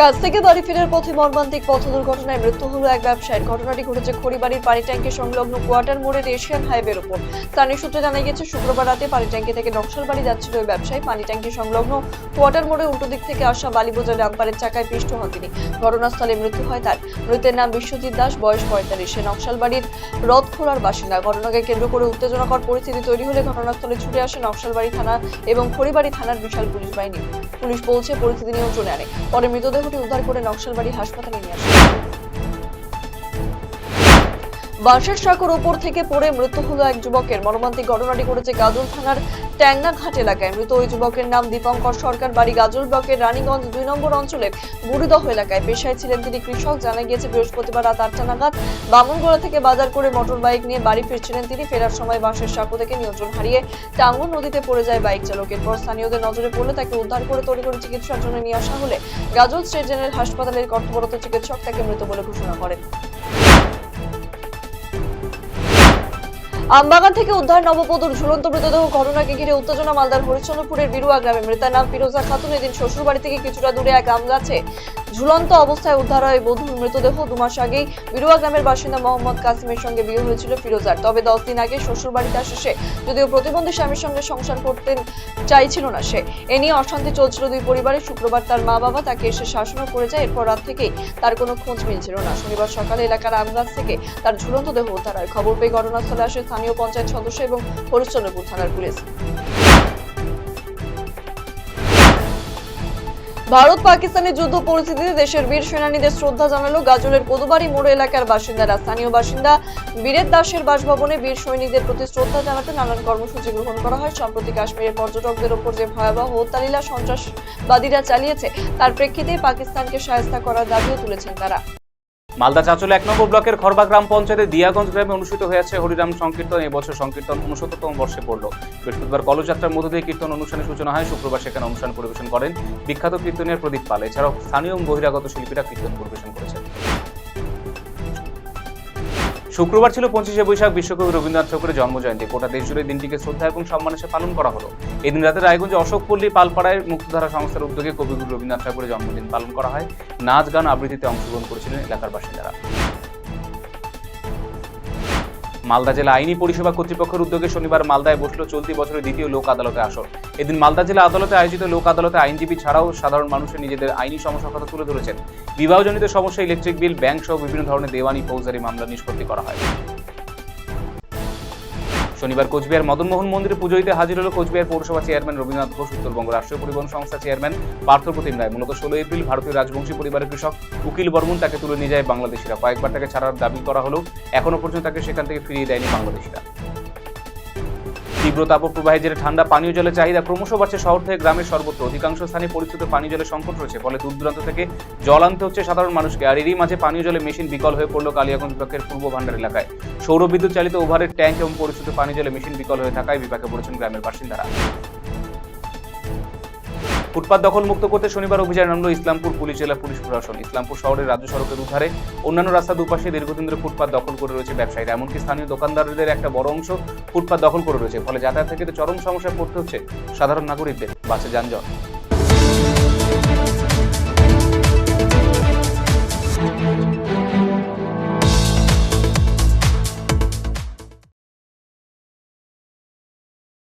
কাজ থেকে বাড়ি ফেরার পথে মর্মান্তিক পথ দুর্ঘটনায় মৃত্যু হলো এক ব্যবসায়ীর। ঘটনাটি ঘটেছে খড়িবাড়ির পানি ট্যাঙ্কি সংলগ্ন কোয়ার্টার মোড়ের এশিয়ান হাইওয়ের উপর। স্থানীয় সূত্রে জানা গেছে, শুক্রবার রাতে পানি ট্যাঙ্কি থেকে নকশালবাড়ি যাচ্ছিল ওই ব্যবসায়ী। পানি ট্যাঙ্কি সংলগ্ন কোয়ার্টার মোড়ে উল্টো দিক থেকে আসা বালি বোঝা ডাম্পারের চাকায় পিষ্ট হন তিনি। ঘটনাস্থলে মৃত্যু হয় তার। মৃতের নাম বিশ্বজিৎ দাস, বয়স 45। সে নকশালবাড়ির রথখোলার বাসিন্দা। ঘটনাকে কেন্দ্র করে উত্তেজনাকর পরিস্থিতি তৈরি হলে ঘটনাস্থলে ছুটে আসে নকশালবাড়ি থানা এবং খড়িবাড়ি থানার বিশাল পুলিশ বাহিনী। পুলিশ পৌঁছে পরিস্থিতি নিয়ন্ত্রণে আনে। পরে মৃতদেহটি উদ্ধার করে নকশালবাড়ি হাসপাতালে নিয়ে আসে। বাঁশের সাঁকোর ওপর থেকে পড়ে মৃত্যু হলো এক যুবকের। মর্মান্তিক ঘটনাটি ঘটেছে গাজল থানার ট্যাংনাঘাট এলাকায়। মৃত ওই যুবকের নাম দীপঙ্কর সরকার, বাড়ি গাজল ব্লকের রানীগঞ্জ 2 নম্বর অঞ্চলের বুড়িদহ এলাকায়। পেশায় ছিলেন তিনি কৃষক। জানা গিয়েছে, বৃহস্পতিবার রাত 8টা নাগাদ বামুনগোলা থেকে বাজার করে মোটর বাইক নিয়ে বাড়ি ফিরছিলেন তিনি। ফেরার সময় বাঁশের সাঁকো থেকে নিয়ন্ত্রণ হারিয়ে টাঙ্গন নদীতে পড়ে যায় বাইক চালক। এরপর স্থানীয়দের নজরে পড়লে তাকে উদ্ধার করে তড়িঘড়ি চিকিৎসার জন্য নিয়ে আসা হলে গাজল স্টেট জেনারেল হাসপাতালের কর্তব্যরত চিকিৎসক তাকে মৃত বলে ঘোষণা করেন। আমবাগান থেকে উদ্ধার নববধূর ঝুলন্ত মৃতদেহ। ঘটনাকে ঘিরে উত্তেজনা মালদার হরিশ্চন্দ্রপুরের বিরুয়া গ্রামে। মৃতার নাম ফিরোজা খাতুন। এদিন শ্বশুরবাড়ি থেকে কিছুটা দূরে এক আম গাছে ঝুলন্ত অবস্থায় উদ্ধার হয় বধূর মৃতদেহ। 2 মাস আগেই বিরুয়া গ্রামের বাসিন্দা মোহাম্মদ কাসিমের সঙ্গে বিয়ে হয়েছিল ফিরোজার। তবে 10 দিন আগে শ্বশুরবাড়িতে আসে সে। যদিও প্রতিবন্ধী স্বামীর সঙ্গে সংসার করতে চাইছিল না সে। এ নিয়ে অশান্তি চলছিল দুই পরিবারে। শুক্রবার তার মা বাবা তাকে এসে শাসনও করে যায়। এরপর রাত থেকেই তার কোনো খোঁজ মিলছিল না। শনিবার সকালে এলাকার আম গাছ থেকে তার ঝুলন্ত দেহ উদ্ধার হয়। খবর পেয়ে ঘটনাস্থলে আসে স্থানীয় পঞ্চায়েত সদস্য এবং হরিশ্চন্দ্রপুর থানার পুলিশ। ভারত পাকিস্তানের যুদ্ধ পরিস্থিতিতে দেশের বীর সেনানীদের শ্রদ্ধা জানালো গাজলের কোদবাড়ি মোড় এলাকার বাসিন্দারা। স্থানীয় বাসিন্দা বীরের দাসের বাসভবনে বীর সৈনিকদের প্রতি শ্রদ্ধা জানাতে নানান কর্মসূচি গ্রহণ করা হয়। সম্প্রতি কাশ্মীরের পর্যটকদের ওপর যে ভয়াবহ হত্যালীলা সন্ত্রাসবাদীরা চালিয়েছে তার প্রেক্ষিতে পাকিস্তানকে শায়েস্তা করার দাবিও তুলেছেন তারা। মালদা চাঁচল 1 নম্বর ব্লকের খরবা গ্রাম পঞ্চায়েতের দিয়াগঞ্জ গ্রামে অনুষ্ঠিত হয়েছে হরিরাম সংকীর্তন। এবছর সংকীর্তন 69তম বর্ষে পড়ল। বৃহস্পতিবার কলযাত্রার মধ্য দিয়ে কীর্তন অনুষ্ঠানের সূচনা হয়। শুক্রবার সেখানে অনুষ্ঠান পরিবেশন করেন বিখ্যাত কীর্তনিয়া প্রদীপ পাল। এছাড়াও স্থানীয় বহিরাগত শিল্পীরা কীর্তন পরিবেশন করেছেন। শুক্রবার ছিল 25শে বৈশাখ, বিশ্বকবি রবীন্দ্রনাথ ঠাকুরের জন্মজয়ন্তী। গোটা দেশ জুড়ে দিনটিকে শ্রদ্ধা এবং সম্মানের সাথে পালন করা হলো। এদিন রাতে রায়গঞ্জে অশোকপল্লী পালপাড়ায় মুক্তধারা সংস্থার উদ্যোগে কবিগুরু রবীন্দ্রনাথ ঠাকুরের জন্মদিন পালন করা হয়। নাচ গান আবৃত্তিতে অংশগ্রহণ করেছিলেন এলাকার বাসিন্দারা। মালদা জেলা আইনি পরিষেবা কর্তৃপক্ষের উদ্যোগে শনিবার মালদায় বসল চলতি বছরের দ্বিতীয় লোক আদালতে আসর। এদিন মালদা জেলা আদালতে আয়োজিত লোক আদালতে আইনজীবী ছাড়াও সাধারণ মানুষের নিজেদের আইনি সমস্যার কথা তুলে ধরেছেন। বিবাহজনিত সমস্যা, ইলেকট্রিক বিল, ব্যাংক সহ বিভিন্ন ধরনের দেওয়ানি ফৌজদারি মামলা নিষ্পত্তি করা হয়। শনিবার কোচবিহার মদনমোহন মন্দিরে পুজো দিতে হাজির হল কোচবিহার পৌরসভা চেয়ারম্যান রবীন্দ্রনাথ ঘোষ, উত্তরবঙ্গ রাষ্ট্রীয় পরিবহন সংস্থা চেয়ারম্যান পার্থপ্রতিম রায়। মূলত 16 এপ্রিল ভারতীয় রাজবংশী পরিবারের কৃষক উকিল বর্মন তাকে তুলে নিয়ে যায় বাংলাদেশিরা। কয়েকবার তাকে ছাড়ার দাবি করা হলেও এখনো পর্যন্ত তাকে সেখান থেকে ফিরিয়ে দেয়নি বাংলাদেশিরা। তীব্র তাপপ্রবাহে জেরে ঠান্ডা পানীয় জলের চাহিদা ক্রমশ বাড়ছে শহর থেকে গ্রামের সর্বত্র। অধিকাংশ স্থানে পরিস্থিত পানীয় জলের সংকট রয়েছে। ফলে দূর দূরান্ত থেকে জল আনতে হচ্ছে সাধারণ মানুষকে। আর এরই মাঝে পানীয় জলের মেশিন বিকল হয়ে পড়ল কালিয়াগঞ্জ ব্লকের পূর্ব ভান্ডার এলাকায়। সৌর বিদ্যুৎ চালিত ওভারের ট্যাঙ্ক এবং পরিস্থিত পানীয় জলের মেশিন বিকল হয়ে থাকায় বিপাকে পড়েছেন গ্রামের বাসিন্দারা। ফুটপাত দখল মুক্ত করতে শনিবার অভিযান নামল ইসলামপুর পুলিশ জেলা পুলিশ প্রশাসন। ইসলামপুর শহরের রাজ্য সড়কের উদ্ধারে অন্যান্য রাস্তা দুপাশে দীর্ঘদিন ধরে ফুটপাত দখল করে রয়েছে ব্যবসায়ীরা। এমনকি স্থানীয় দোকানদারদের একটা বড় অংশ ফুটপাত দখল করে রয়েছে। ফলে যাতায়াত থেকে চরম সমস্যায় পড়তে হচ্ছে সাধারণ নাগরিকদের। বাসে যানজট।